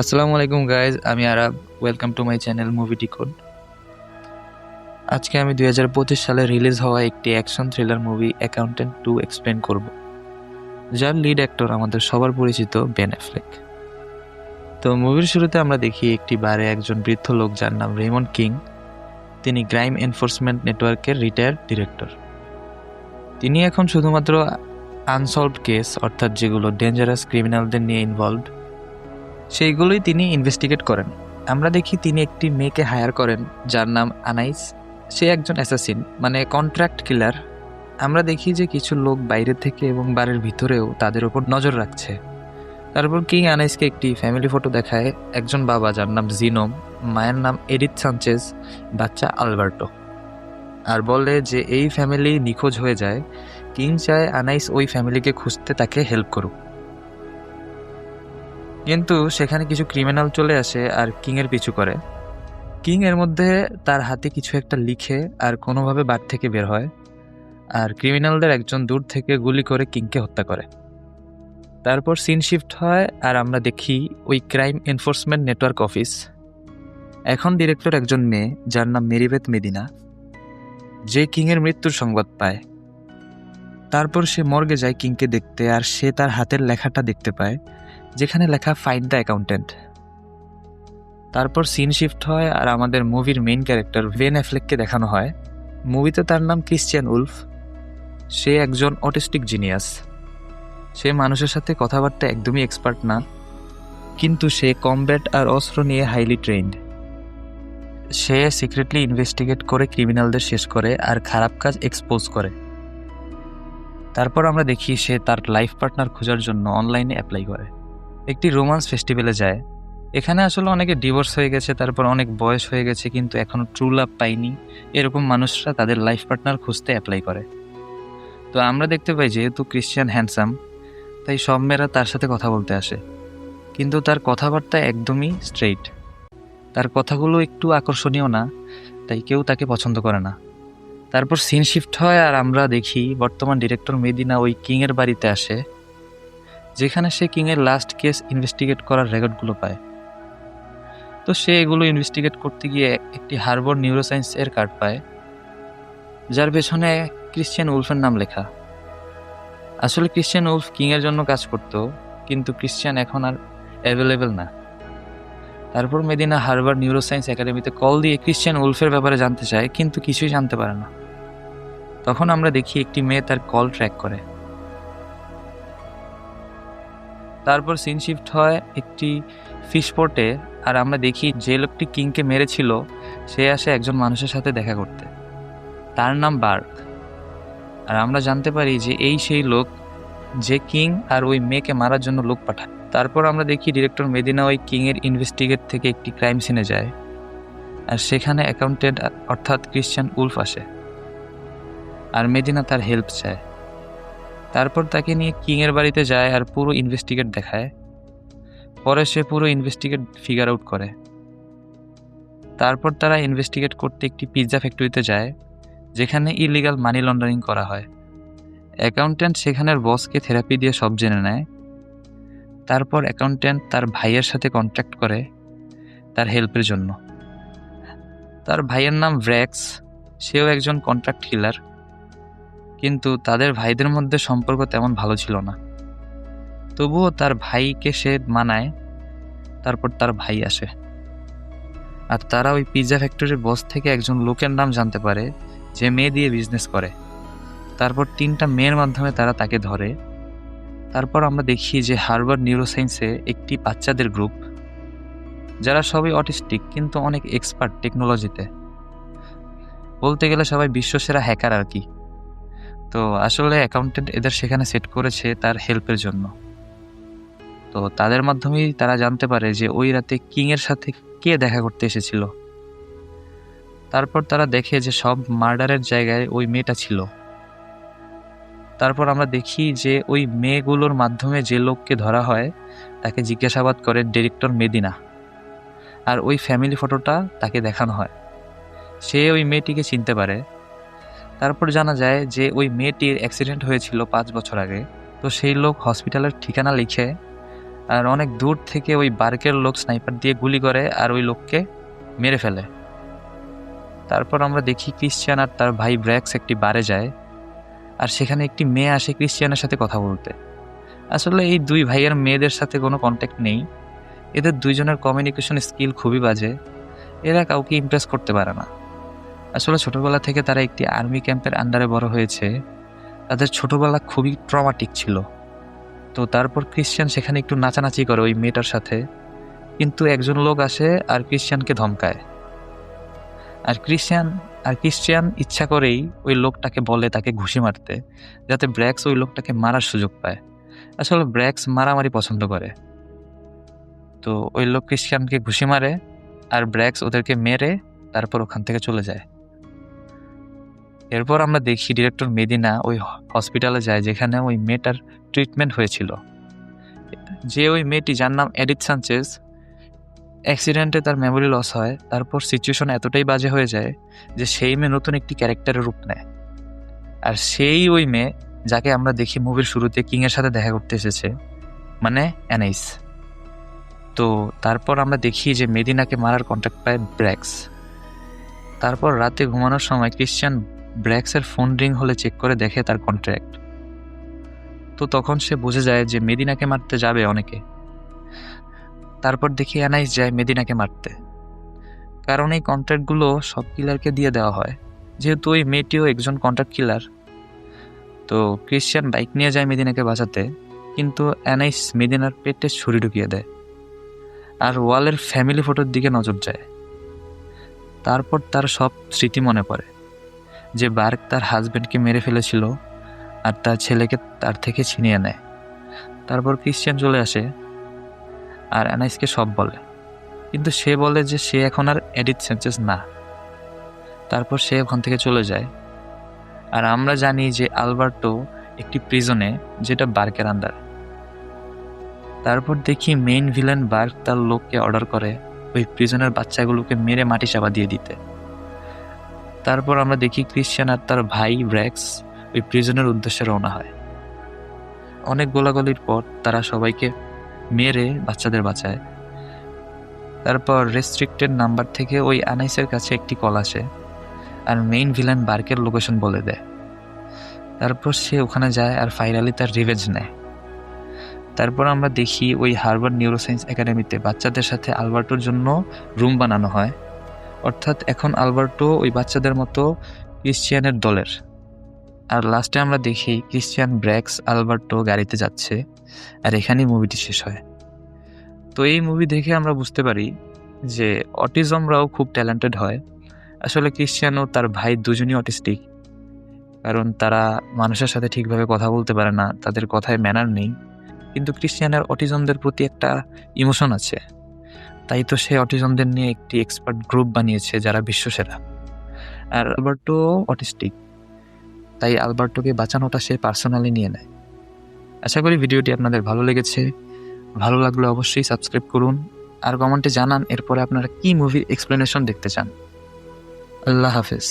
আসসালামু আলাইকুম গাইজ, আমি Arab. Welcome to my channel movie decode. আজকে আমি 2025 সালে রিলিজ হওয়া একটি action thriller movie accountant 2 explain করব, যার লিড অ্যাক্টর আমাদের সবার পরিচিত বেন অ্যাফ্লেক। তো মুভির শুরুতে আমরা দেখি একটি বারে একজন বৃদ্ধ লোক যার নাম রেমন্ড কিং। তিনি ক্রাইম এনফোর্সমেন্ট নেটওয়ার্কের রিটায়ার্ড ডিরেক্টর। তিনি এখন শুধুমাত্র আনসলভড কেস, অর্থাৎ যেগুলো ডেঞ্জারাস ক্রিমিনালদের নিয়ে ইনভলভড, সেইগুলোই তিনি ইনভেস্টিগেট করেন। আমরা দেখি তিনি একটি মেয়েকে হায়ার করেন যার নাম আনাইস। সে একজন অ্যাসাসিন, মানে কন্ট্রাক্ট কিলার। আমরা দেখি যে কিছু লোক বাইরে থেকে এবং বাড়ির ভিতরেও তাদের উপর নজর রাখছে। তারপর কিং আনাইসকে একটি ফ্যামিলি ফটো দেখায়। একজন বাবা যার নাম জিনোম, মায়ের নাম এডিথ সানচেজ, বাচ্চা আলবার্টো, আর বলে যে এই ফ্যামিলি নিখোঁজ হয়ে যায়। কিং চায় আনাইস ওই ফ্যামিলিকে খুঁজতে তাকে হেল্প করুক, কিন্তু সেখানে কিছু ক্রিমিনাল চলে আসে আর কিংয়ের পিছু করে। কিং এর মধ্যে তার হাতে কিছু একটা লিখে আর কোনোভাবে বাড়ি থেকে বের হয়, আর ক্রিমিনালদের একজন দূর থেকে গুলি করে কিংকে হত্যা করে। তারপর সিন শিফট হয় আর আমরা দেখি ওই ক্রাইম এনফোর্সমেন্ট নেটওয়ার্ক অফিস। এখন ডিরেক্টর একজন মেয়ে যার নাম মেরিবেথ মেদিনা, যে কিংয়ের মৃত্যুর সংবাদ পায়। তারপর সে মর্গে যায় কিংকে দেখতে, আর সে তার হাতের লেখাটা দেখতে পায়, যেখানে লেখা ফাইন্ড দ্য অ্যাকাউন্টেন্ট। তারপর সিন শিফট হয় আর আমাদের মুভির মেইন ক্যারেক্টার বেন অ্যাফ্লেককে দেখানো হয়। মুভিতে তার নাম ক্রিশ্চিয়ান উলফ। সে একজন অটিস্টিক জিনিয়াস। সে মানুষের সাথে কথাবার্তা একদমই এক্সপার্ট না, কিন্তু সে কমব্যাট আর অস্ত্র নিয়ে হাইলি ট্রেন্ড। সে সিক্রেটলি ইনভেস্টিগেট করে ক্রিমিনালদের শেষ করে আর খারাপ কাজ এক্সপোজ করে। তারপর আমরা দেখি সে তার লাইফ পার্টনার খোঁজার জন্য অনলাইনে অ্যাপ্লাই করে। একটি রোমান্স ফেস্টিভ্যালে যায়। এখানে আসলে অনেকে ডিভোর্স হয়ে গেছে, তারপর অনেক বয়স হয়ে গেছে, কিন্তু এখনও ট্রু লাভ পায়নি, এরকম মানুষরা তাদের লাইফ পার্টনার খুঁজতে অ্যাপ্লাই করে। তো আমরা দেখতে পাই যেহেতু ক্রিশ্চিয়ান হ্যান্ডসাম, তাই সব মেয়েরা তার সাথে কথা বলতে আসে, কিন্তু তার কথাবার্তা একদমই স্ট্রেইট। তার কথাগুলো একটু আকর্ষণীয় না, তাই কেউ তাকে পছন্দ করে না। তারপর সিন শিফট হয় আর আমরা দেখি বর্তমান ডিরেক্টর মেদিনা ওই কিংয়ের বাড়িতে আসে, যেখানে সে কিংয়ের লাস্ট কেস ইনভেস্টিগেট করার রেকর্ডগুলো পায়। তো সে এগুলো ইনভেস্টিগেট করতে গিয়ে একটি হার্ভার্ড নিউরোসায়েন্স এর কার্ড পায়, যার পেছনে ক্রিশ্চিয়ান উলফের নাম লেখা। আসলে ক্রিশ্চিয়ান উলফ কিংয়ের জন্য কাজ করত, কিন্তু ক্রিশ্চিয়ান এখন আর অ্যাভেলেবেল না। তারপর মেদিনা হার্ভার্ড নিউরোসায়েন্স একাডেমিতে কল দিয়ে ক্রিশ্চিয়ান উলফের ব্যাপারে জানতে চায়, কিন্তু কিছুই জানতে পারে না। তখন আমরা দেখি একটি মেয়ে তার কল ট্র্যাক করে। তারপর সিন শিফট হয় একটি ফিশ পোর্টে, আর আমরা দেখি যে লোকটি কিংকে মেরেছিল সে আসে একজন মানুষের সাথে দেখা করতে। তার নাম বার্ক। আর আমরা জানতে পারি যে এই সেই লোক যে কিং আর ওই মেয়েকে মারার জন্য লোক পাঠায়। তারপর আমরা দেখি ডিরেক্টর মেদিনা ওই কিংয়ের ইনভেস্টিগেট থেকে একটি ক্রাইম সিনে যায়, আর সেখানে অ্যাকাউন্টেন্ট অর্থাৎ ক্রিশ্চিয়ান উলফ আসে, আর মেদিনা তার হেল্প চায়। তারপর তাকে নিয়ে কিংয়ের বাড়িতে যায় আর পুরো ইনভেস্টিগেট দেখায়। পরে সে পুরো ইনভেস্টিগেট ফিগার আউট করে। তারপর তারা ইনভেস্টিগেট করতে একটি পিৎজা ফ্যাক্টরিতে যায়, যেখানে ইলিগাল মানি লন্ডারিং করা হয়। অ্যাকাউন্ট্যান্ট সেখানের বসকে থেরাপি দিয়ে সব জেনে নেয়। তারপর অ্যাকাউন্ট্যান্ট তার ভাইয়ের সাথে কন্ট্যাক্ট করে তার হেল্পের জন্য। তার ভাইয়ের নাম ভ্র্যাক্স। সেও একজন কন্ট্রাক্ট কিলার, কিন্তু তাদের ভাইদের মধ্যে সম্পর্ক তেমন ভালো ছিল না। তবুও তার ভাইকে সে মানায়। তারপর তার ভাই আসে, আর তারা ওই পিৎজা ফ্যাক্টরির বস থেকে একজন লোকের নাম জানতে পারে যে মেয়ে দিয়ে বিজনেস করে। তারপর 3টা মেয়ের মাধ্যমে তারা তাকে ধরে। তারপর আমরা দেখি যে হার্ভার্ড নিউরোসায়েন্সে একটি বাচ্চাদের গ্রুপ, যারা সবাই অটিস্টিক কিন্তু অনেক এক্সপার্ট টেকনোলজিতে। বলতে গেলে সবাই বিশ্বসেরা হ্যাকার আর কি। তো আসলে অ্যাকাউন্টেন্ট এদের সেখানে সেট করেছে তার হেল্পের জন্য। তো তাদের মাধ্যমেই তারা জানতে পারে যে ওই রাতে কিংয়ের সাথে কে দেখা করতে এসেছিল। তারপর তারা দেখে যে সব মার্ডারের জায়গায় ওই মেয়েটা ছিল। তারপর আমরা দেখি যে ওই মেয়েগুলোর মাধ্যমে যে লোককে ধরা হয় তাকে জিজ্ঞাসাবাদ করে ডিরেক্টর মেদিনা, আর ওই ফ্যামিলি ফটোটা তাকে দেখানো হয়। সে ওই মেয়েটিকে চিনতে পারে। তারপর জানা যায় যে ওই মেয়েটির অ্যাক্সিডেন্ট হয়েছিল 5 বছর আগে। তো সেই লোক হসপিটালের ঠিকানা লিখে আর অনেক দূর থেকে ওই বার্কের লোক স্নাইপার দিয়ে গুলি করে আর ওই লোককে মেরে ফেলে। তারপর আমরা দেখি ক্রিশ্চিয়ান আর তার ভাই ব্র্যাক্স একটি বারে যায়, আর সেখানে একটি মেয়ে আসে ক্রিশ্চিয়ানের সাথে কথা বলতে। আসলে এই দুই ভাইয়ের মেয়েদের সাথে কোনো কন্ট্যাক্ট নেই, এদের দুইজনের কমিউনিকেশন স্কিল খুবই বাজে, এরা কাউকে ইমপ্রেস করতে পারে না। আসলে ছোটবেলা থেকে তারা একটি আর্মি ক্যাম্পের আন্ডারে বড় হয়েছে, তাদের ছোটবেলা খুবই ট্রমাটিক ছিল। তো তারপর ক্রিশ্চিয়ান সেখানে একটু নাচানাচি করে ওই মেয়েটার সাথে, কিন্তু একজন লোক আসে আর ক্রিশ্চিয়ানকে ধমকায়। আর ক্রিশ্চিয়ান ইচ্ছা করেই ওই লোকটাকে বলে তাকে ঘুষি মারতে, যাতে ব্র্যাক্স ওই লোকটাকে মারার সুযোগ পায়। আসলে ব্র্যাক্স মারামারি পছন্দ করে। তো ওই লোক ক্রিশ্চিয়ানকে ঘুষি মারে আর ব্র্যাক্স ওদেরকে মেরে তারপর ওখান থেকে চলে যায়। এরপর আমরা দেখি ডিরেক্টর মেদিনা ওই হসপিটালে যায় যেখানে ওই মেয়েটার ট্রিটমেন্ট হয়েছিল। যে ওই মেয়েটি, যার নাম এডিথ সানচেজ, অ্যাক্সিডেন্টে তার মেমোরি লস হয়। তারপর সিচুয়েশন এতটাই বাজে হয়ে যায় যে সেই মেয়ে নতুন একটি ক্যারেক্টারের রূপ নেয়। আর সেই ওই মেয়ে যাকে আমরা দেখি মুভির শুরুতে কিংয়ের সাথে দেখা করতে এসেছে, মানে অ্যানাইস। তো তারপর আমরা দেখি যে মেদিনাকে মারার কন্ট্যাক্ট পায় ব্র্যাক্স। তারপর রাতে ঘুমানোর সময় ক্রিশ্চিয়ান ব্র্যাক্সের ফোন রিং হলে চেক করে দেখে তার কন্ট্রাক্ট। তো তখন সে বুঝে যায় যে মেদিনাকে মারতে যাবে অনেকে। তারপর দেখি অ্যানাইস যায় মেদিনাকে মারতে, কারণ এই কন্ট্রাক্টগুলো সব কিলারকে দিয়ে দেওয়া হয়, যেহেতু ওই মেয়েটিও একজন কন্ট্রাক্ট কিলার। তো ক্রিশ্চিয়ান বাইক নিয়ে যায় মেদিনাকে বাঁচাতে, কিন্তু অ্যানাইস মেদিনার পেটে ছুরি ঢুকিয়ে দেয় আর ওয়ালের ফ্যামিলি ফটোর দিকে নজর যায়। তারপর তার সব স্মৃতি মনে পড়ে, যে বার্ক তার হাজব্যান্ডকে মেরে ফেলেছিল আর তার ছেলেকে তার থেকে ছিনিয়ে নেয়। তারপর ক্রিশ্চিয়ান চলে আসে আর অ্যানাইসকে সব বলে, কিন্তু সে বলে যে সে এখন আর এডিথ সানচেজ না। তারপর সে ওখান থেকে চলে যায়। আর আমরা জানি যে আলবার্টো একটি প্রিজনে, যেটা বার্কের আন্ডার। তারপর দেখি মেইন ভিলেন বার্ক তার লোককে অর্ডার করে ওই প্রিজনের বাচ্চাগুলোকে মেরে মাটি চাপা দিয়ে দিতে। তারপর আমরা দেখি ক্রিশ্চিয়ান আর তার ভাই ব্র্যাক্স ওই প্রিজনের উদ্দেশ্যে রওনা হয়। অনেক গোলাগুলির পর তারা সবাইকে মেরে বাচ্চাদের বাঁচায়। তারপর রেস্ট্রিক্টেড নাম্বার থেকে ওই অ্যানাইসের কাছে একটি কল আসে আর মেইন ভিলেন বার্কের লোকেশন বলে দেয়। তারপর সে ওখানে যায় আর ফাইনালি তার রিভেঞ্জ নেয়। তারপর আমরা দেখি ওই হার্ভার্ড নিউরোসায়েন্স একাডেমিতে বাচ্চাদের সাথে আলবার্টোর জন্য রুম বানানো হয়, অর্থাৎ এখন আলবার্টো ওই বাচ্চাদের মতো ক্রিশ্চিয়ানের দলের। আর লাস্টে আমরা দেখি ক্রিশ্চিয়ান, ব্র্যাক্স, আলবার্টো গাড়িতে যাচ্ছে, আর এখানেই মুভিটি শেষ হয়। তো এই মুভি দেখে আমরা বুঝতে পারি যে অটিজমরাও খুব ট্যালেন্টেড হয়। আসলে ক্রিশ্চিয়ান ও তার ভাই দুজনই অটিস্টিক, কারণ তারা মানুষের সাথে ঠিকভাবে কথা বলতে পারে না, তাদের কথায় ম্যানার নেই। কিন্তু ক্রিশ্চিয়ানের অটিজমদের প্রতি একটা ইমোশন আছে, তাই তো সে অটিজমদের নিয়ে একটি এক্সপার্ট গ্রুপ বানিয়েছে যারা বিশ্বসেরা। আর আলবার্টো অটিস্টিক, তাই আলবার্টোকে বাঁচানোটা সে পার্সোনালি নিয়ে নেয়। আশা করি ভিডিওটি আপনাদের ভালো লেগেছে। ভালো লাগলে অবশ্যই সাবস্ক্রাইব করুন আর কমেন্টে জানান এরপরে আপনারা কি মুভির এক্সপ্লেনেশন দেখতে চান। আল্লাহ হাফেজ।